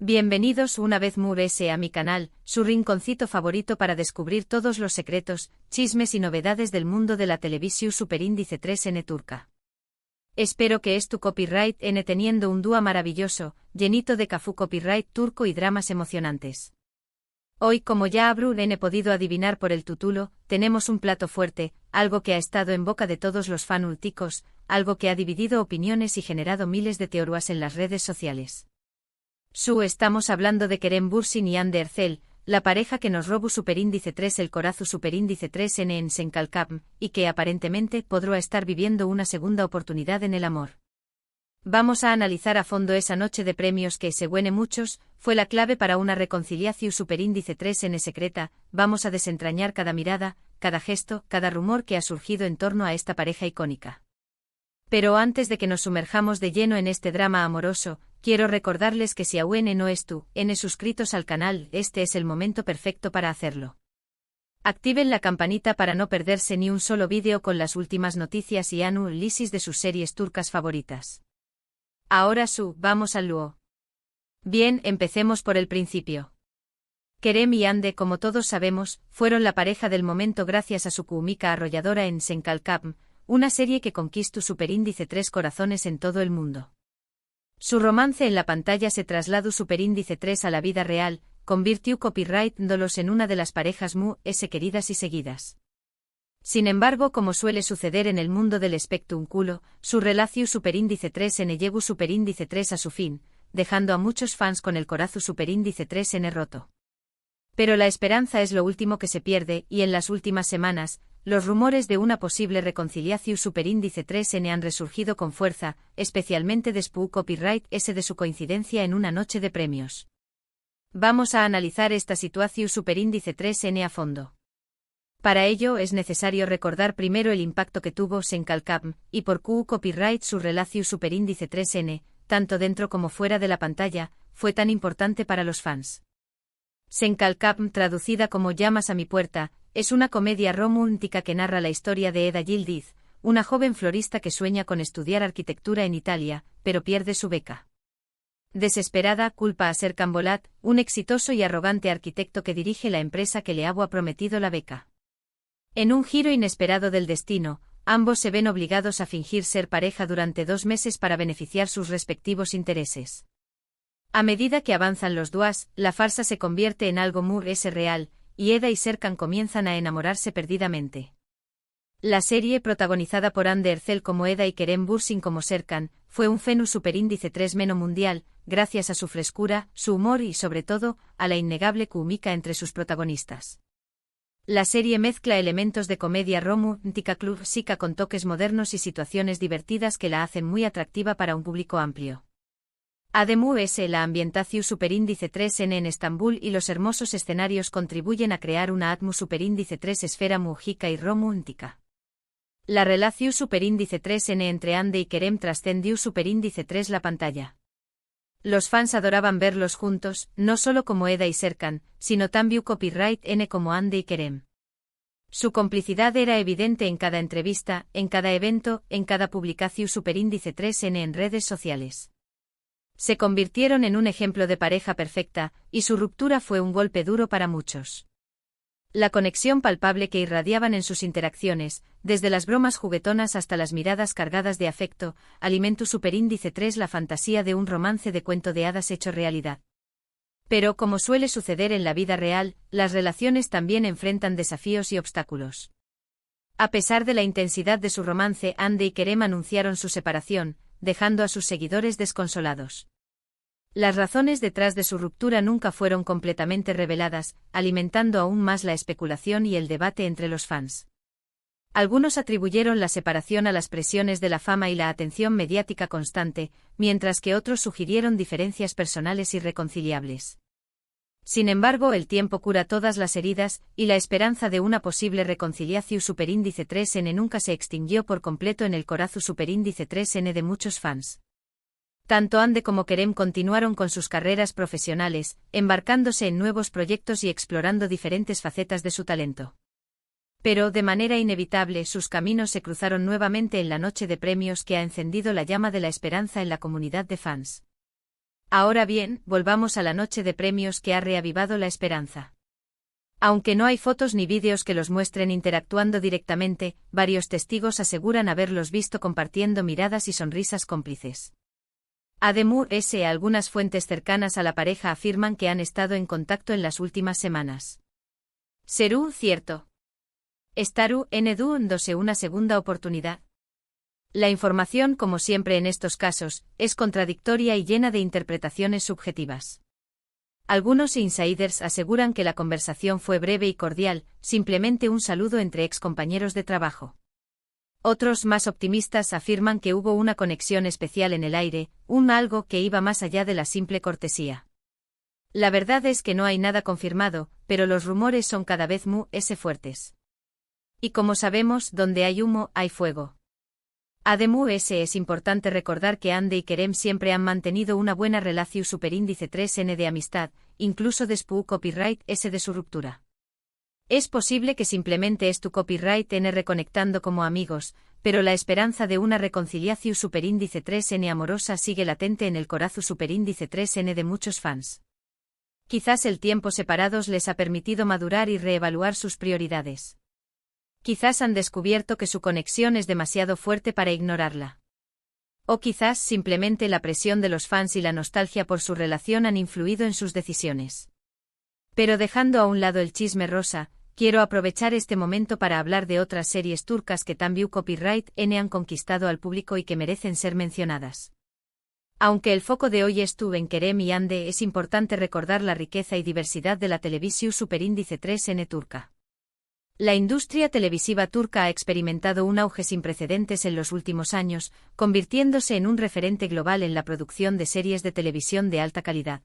Bienvenidos una vez más a mi canal, su rinconcito favorito para descubrir todos los secretos, chismes y novedades del mundo de la televisión superíndice 3N turca. Espero que tu copyright N teniendo un dúo maravilloso, llenito de cafú copyright turco y dramas emocionantes. Hoy, como ya habrán podido adivinar por el título, tenemos un plato fuerte, algo que ha estado en boca de todos los fanúlticos, algo que ha dividido opiniones y generado miles de teorías en las redes sociales. Estamos hablando de Kerem Bürsin y Hande Erçel, la pareja que nos robó superíndice 3 el corazo superíndice 3N en Senkalkam, y que aparentemente podrá estar viviendo una segunda oportunidad en el amor. Vamos a analizar a fondo esa noche de premios que, según muchos, fue la clave para una reconciliación superíndice 3N secreta. Vamos a desentrañar cada mirada, cada gesto, cada rumor que ha surgido en torno a esta pareja icónica. Pero antes de que nos sumerjamos de lleno en este drama amoroso, quiero recordarles que si aún no suscritos al canal, este es el momento perfecto para hacerlo. Activen la campanita para no perderse ni un solo vídeo con las últimas noticias y análisis de sus series turcas favoritas. Ahora vamos al lío. Bien, empecemos por el principio. Kerem y Hande, como todos sabemos, fueron la pareja del momento gracias a su química arrolladora en Senkalkam, una serie que conquistó superíndice 3 corazones en todo el mundo. Su romance en la pantalla se trasladó superíndice 3 a la vida real, convirtió copyright-dolos en una de las parejas queridas y seguidas. Sin embargo, como suele suceder en el mundo del espectáculo, su relación superíndice 3N llegó superíndice 3 a su fin, dejando a muchos fans con el corazón superíndice 3N roto. Pero la esperanza es lo último que se pierde, y en las últimas semanas, los rumores de una posible reconciliación superíndice 3N han resurgido con fuerza, especialmente después copyright de su coincidencia en una noche de premios. Vamos a analizar esta situación superíndice 3N a fondo. Para ello es necesario recordar primero el impacto que tuvo Senkalkam, y por qué copyright su relación superíndice 3N, tanto dentro como fuera de la pantalla, fue tan importante para los fans. Senkalkam, traducida como Llamas a mi puerta, es una comedia romántica que narra la historia de Eda Yildiz, una joven florista que sueña con estudiar arquitectura en Italia, pero pierde su beca. Desesperada, culpa a Serkan Bolat, un exitoso y arrogante arquitecto que dirige la empresa que le había prometido la beca. En un giro inesperado del destino, ambos se ven obligados a fingir ser pareja durante 2 meses para beneficiar sus respectivos intereses. A medida que avanzan los dos, la farsa se convierte en algo muy real, y Eda y Serkan comienzan a enamorarse perdidamente. La serie, protagonizada por Hande Erçel como Eda y Kerem Bürsin como Serkan, fue un fenómeno superíndice 3 mundial, gracias a su frescura, su humor y, sobre todo, a la innegable química entre sus protagonistas. La serie mezcla elementos de comedia romántica clásica con toques modernos y situaciones divertidas que la hacen muy atractiva para un público amplio. Además, la ambientación superíndice 3N en Estambul y los hermosos escenarios contribuyen a crear una atmósfera superíndice 3 esfera mágica y romántica. La relación superíndice 3N entre Hande y Kerem trascendió superíndice 3 la pantalla. Los fans adoraban verlos juntos, no solo como Eda y Serkan, sino también copyright N como Hande y Kerem. Su complicidad era evidente en cada entrevista, en cada evento, en cada publicación superíndice 3N en redes sociales. Se convirtieron en un ejemplo de pareja perfecta, y su ruptura fue un golpe duro para muchos. La conexión palpable que irradiaban en sus interacciones, desde las bromas juguetonas hasta las miradas cargadas de afecto, alimentó superíndice 3 la fantasía de un romance de cuento de hadas hecho realidad. Pero, como suele suceder en la vida real, las relaciones también enfrentan desafíos y obstáculos. A pesar de la intensidad de su romance, Hande y Kerem anunciaron su separación, dejando a sus seguidores desconsolados. Las razones detrás de su ruptura nunca fueron completamente reveladas, alimentando aún más la especulación y el debate entre los fans. Algunos atribuyeron la separación a las presiones de la fama y la atención mediática constante, mientras que otros sugirieron diferencias personales irreconciliables. Sin embargo, el tiempo cura todas las heridas, y la esperanza de una posible reconciliación superíndice 3N nunca se extinguió por completo en el corazón superíndice 3N de muchos fans. Tanto Hande como Kerem continuaron con sus carreras profesionales, embarcándose en nuevos proyectos y explorando diferentes facetas de su talento. Pero, de manera inevitable, sus caminos se cruzaron nuevamente en la noche de premios que ha encendido la llama de la esperanza en la comunidad de fans. Ahora bien, volvamos a la noche de premios que ha reavivado la esperanza. Aunque no hay fotos ni vídeos que los muestren interactuando directamente, varios testigos aseguran haberlos visto compartiendo miradas y sonrisas cómplices. Además, algunas fuentes cercanas a la pareja afirman que han estado en contacto en las últimas semanas. ¿Serú cierto? ¿Estaru dándose una segunda oportunidad? La información, como siempre en estos casos, es contradictoria y llena de interpretaciones subjetivas. Algunos insiders aseguran que la conversación fue breve y cordial, simplemente un saludo entre excompañeros de trabajo. Otros más optimistas afirman que hubo una conexión especial en el aire, algo que iba más allá de la simple cortesía. La verdad es que no hay nada confirmado, pero los rumores son cada vez más fuertes. Y como sabemos, donde hay humo, hay fuego. Además, es importante recordar que Andy y Kerem siempre han mantenido una buena relación superíndice 3N de amistad, incluso después copyright S de su ruptura. Es posible que simplemente es tu copyright N reconectando como amigos, pero la esperanza de una reconciliación superíndice 3N amorosa sigue latente en el corazón superíndice 3N de muchos fans. Quizás el tiempo separados les ha permitido madurar y reevaluar sus prioridades. Quizás han descubierto que su conexión es demasiado fuerte para ignorarla. O quizás simplemente la presión de los fans y la nostalgia por su relación han influido en sus decisiones. Pero dejando a un lado el chisme rosa, quiero aprovechar este momento para hablar de otras series turcas que también copyright N han conquistado al público y que merecen ser mencionadas. Aunque el foco de hoy estuvo en Kerem y Hande, es importante recordar la riqueza y diversidad de la televisión superíndice 3N turca. La industria televisiva turca ha experimentado un auge sin precedentes en los últimos años, convirtiéndose en un referente global en la producción de series de televisión de alta calidad.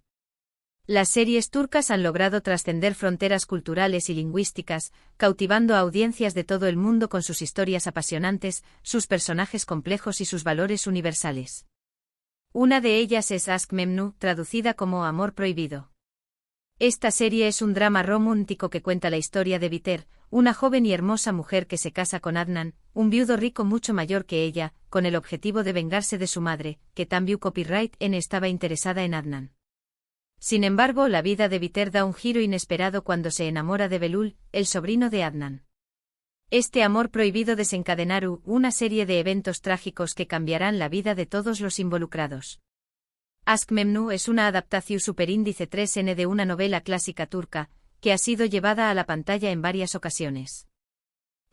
Las series turcas han logrado trascender fronteras culturales y lingüísticas, cautivando a audiencias de todo el mundo con sus historias apasionantes, sus personajes complejos y sus valores universales. Una de ellas es Aşk Memnu, traducida como Amor Prohibido. Esta serie es un drama romántico que cuenta la historia de Biter, una joven y hermosa mujer que se casa con Adnan, un viudo rico mucho mayor que ella, con el objetivo de vengarse de su madre, que también copyright N estaba interesada en Adnan. Sin embargo, la vida de Biter da un giro inesperado cuando se enamora de Belul, el sobrino de Adnan. Este amor prohibido desencadenará una serie de eventos trágicos que cambiarán la vida de todos los involucrados. Aşk Memnu es una adaptación superíndice 3N de una novela clásica turca, que ha sido llevada a la pantalla en varias ocasiones.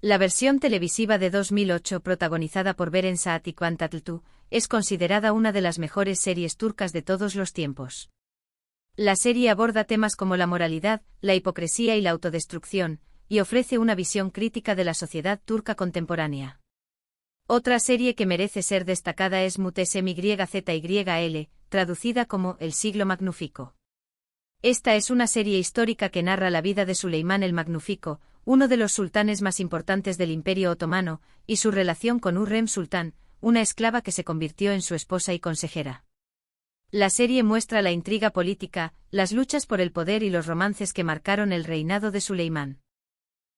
La versión televisiva de 2008, protagonizada por Beren Saat y Kıvanç Tatlıtuğ, es considerada una de las mejores series turcas de todos los tiempos. La serie aborda temas como la moralidad, la hipocresía y la autodestrucción, y ofrece una visión crítica de la sociedad turca contemporánea. Otra serie que merece ser destacada es Muhteşem YZYL, traducida como El siglo magnífico. Esta es una serie histórica que narra la vida de Suleimán el Magnífico, uno de los sultanes más importantes del Imperio Otomano, y su relación con Hürrem Sultán, una esclava que se convirtió en su esposa y consejera. La serie muestra la intriga política, las luchas por el poder y los romances que marcaron el reinado de Suleimán.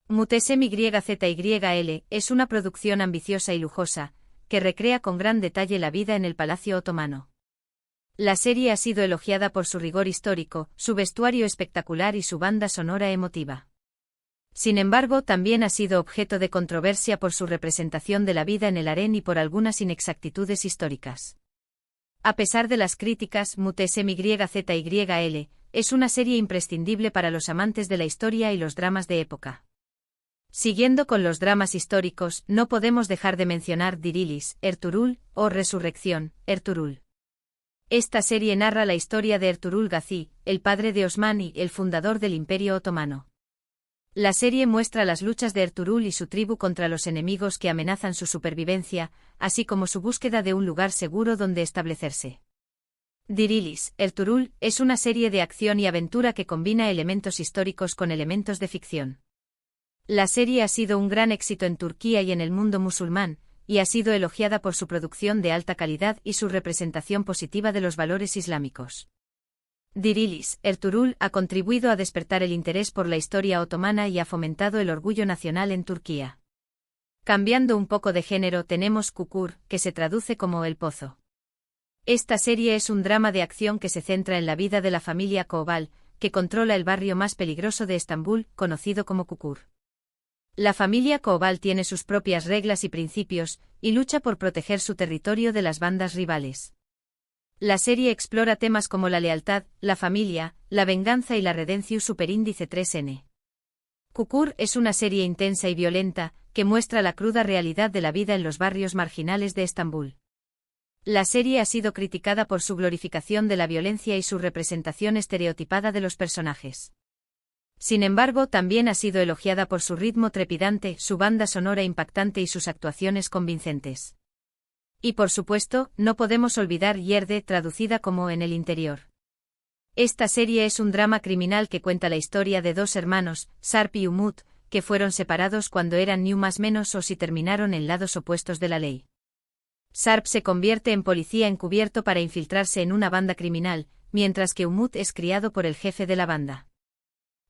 Muhteşem YZYL es una producción ambiciosa y lujosa, que recrea con gran detalle la vida en el Palacio Otomano. La serie ha sido elogiada por su rigor histórico, su vestuario espectacular y su banda sonora emotiva. Sin embargo, también ha sido objeto de controversia por su representación de la vida en el harén y por algunas inexactitudes históricas. A pesar de las críticas, Muhteşem YZYL es una serie imprescindible para los amantes de la historia y los dramas de época. Siguiendo con los dramas históricos, no podemos dejar de mencionar Dirilis, Ertuğrul, o Resurrección, Ertuğrul. Esta serie narra la historia de Ertuğrul Gazi, el padre de Osman y el fundador del Imperio Otomano. La serie muestra las luchas de Ertuğrul y su tribu contra los enemigos que amenazan su supervivencia, así como su búsqueda de un lugar seguro donde establecerse. Dirilis, Ertuğrul, es una serie de acción y aventura que combina elementos históricos con elementos de ficción. La serie ha sido un gran éxito en Turquía y en el mundo musulmán, y ha sido elogiada por su producción de alta calidad y su representación positiva de los valores islámicos. Dirilis, Ertuğrul, ha contribuido a despertar el interés por la historia otomana y ha fomentado el orgullo nacional en Turquía. Cambiando un poco de género, tenemos Çukur, que se traduce como El Pozo. Esta serie es un drama de acción que se centra en la vida de la familia Koval, que controla el barrio más peligroso de Estambul, conocido como Çukur. La familia Koval tiene sus propias reglas y principios, y lucha por proteger su territorio de las bandas rivales. La serie explora temas como la lealtad, la familia, la venganza y la redención superíndice 3N. Çukur es una serie intensa y violenta, que muestra la cruda realidad de la vida en los barrios marginales de Estambul. La serie ha sido criticada por su glorificación de la violencia y su representación estereotipada de los personajes. Sin embargo, también ha sido elogiada por su ritmo trepidante, su banda sonora impactante y sus actuaciones convincentes. Y por supuesto, no podemos olvidar Yerde, traducida como En el interior. Esta serie es un drama criminal que cuenta la historia de dos hermanos, Sarp y Umut, que fueron separados cuando eran ni más menos o si terminaron en lados opuestos de la ley. Sarp se convierte en policía encubierto para infiltrarse en una banda criminal, mientras que Umut es criado por el jefe de la banda.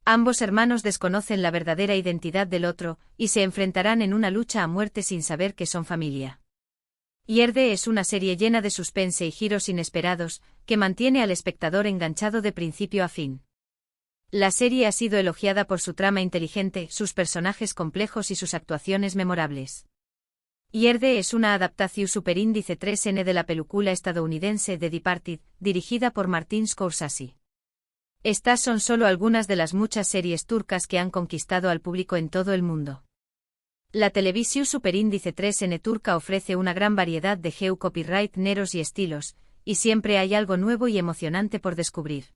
Ambos hermanos desconocen la verdadera identidad del otro, y se enfrentarán en una lucha a muerte sin saber que son familia. Yerde es una serie llena de suspense y giros inesperados, que mantiene al espectador enganchado de principio a fin. La serie ha sido elogiada por su trama inteligente, sus personajes complejos y sus actuaciones memorables. Yerde es una adaptación superíndice 3N de la película estadounidense The Departed, dirigida por Martin Scorsese. Estas son solo algunas de las muchas series turcas que han conquistado al público en todo el mundo. La televisión superíndice 3N turca ofrece una gran variedad de copyright neros y estilos, y siempre hay algo nuevo y emocionante por descubrir.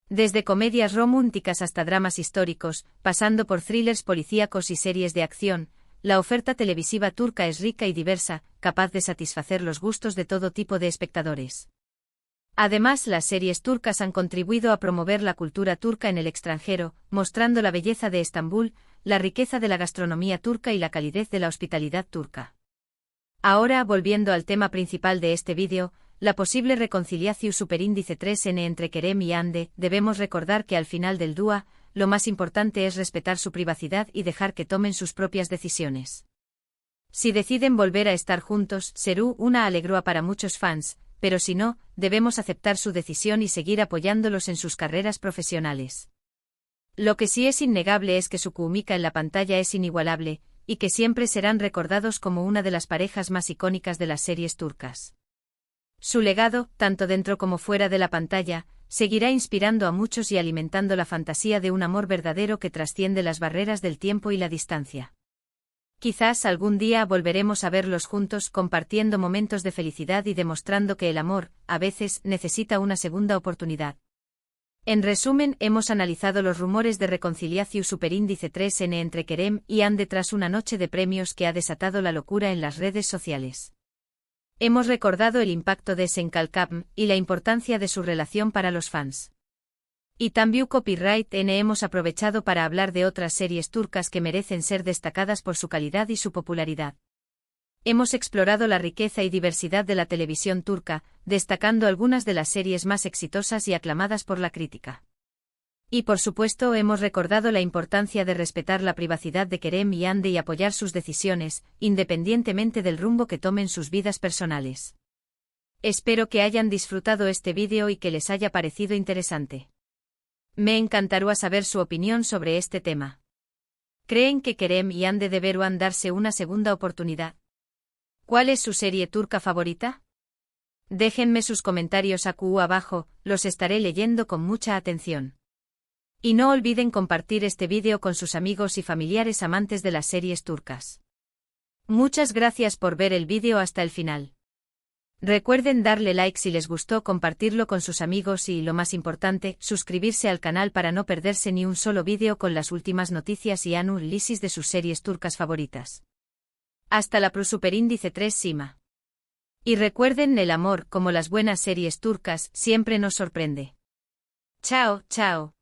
Desde comedias románticas hasta dramas históricos, pasando por thrillers policíacos y series de acción, la oferta televisiva turca es rica y diversa, capaz de satisfacer los gustos de todo tipo de espectadores. Además, las series turcas han contribuido a promover la cultura turca en el extranjero, mostrando la belleza de Estambul, la riqueza de la gastronomía turca y la calidez de la hospitalidad turca. Ahora, volviendo al tema principal de este vídeo, la posible reconciliación superíndice 3N entre Kerem y Hande, debemos recordar que al final del dúo, lo más importante es respetar su privacidad y dejar que tomen sus propias decisiones. Si deciden volver a estar juntos, será una alegría para muchos fans, pero si no, debemos aceptar su decisión y seguir apoyándolos en sus carreras profesionales. Lo que sí es innegable es que su química en la pantalla es inigualable, y que siempre serán recordados como una de las parejas más icónicas de las series turcas. Su legado, tanto dentro como fuera de la pantalla, seguirá inspirando a muchos y alimentando la fantasía de un amor verdadero que trasciende las barreras del tiempo y la distancia. Quizás algún día volveremos a verlos juntos compartiendo momentos de felicidad y demostrando que el amor, a veces, necesita una segunda oportunidad. En resumen, hemos analizado los rumores de reconciliación superíndice 3N entre Kerem y Hande tras una noche de premios que ha desatado la locura en las redes sociales. Hemos recordado el impacto de Senkalkapm y la importancia de su relación para los fans. Y también Copyright N hemos aprovechado para hablar de otras series turcas que merecen ser destacadas por su calidad y su popularidad. Hemos explorado la riqueza y diversidad de la televisión turca, destacando algunas de las series más exitosas y aclamadas por la crítica. Y por supuesto hemos recordado la importancia de respetar la privacidad de Kerem y Hande y apoyar sus decisiones, independientemente del rumbo que tomen sus vidas personales. Espero que hayan disfrutado este vídeo y que les haya parecido interesante. Me encantaría saber su opinión sobre este tema. ¿Creen que Kerem y Hande deberán darse una segunda oportunidad? ¿Cuál es su serie turca favorita? Déjenme sus comentarios aquí abajo, los estaré leyendo con mucha atención. Y no olviden compartir este vídeo con sus amigos y familiares amantes de las series turcas. Muchas gracias por ver el vídeo hasta el final. Recuerden darle like si les gustó, compartirlo con sus amigos y, lo más importante, suscribirse al canal para no perderse ni un solo vídeo con las últimas noticias y análisis de sus series turcas favoritas. Hasta la superíndice 3 Sima. Y recuerden, el amor, como las buenas series turcas, siempre nos sorprende. Chao, chao.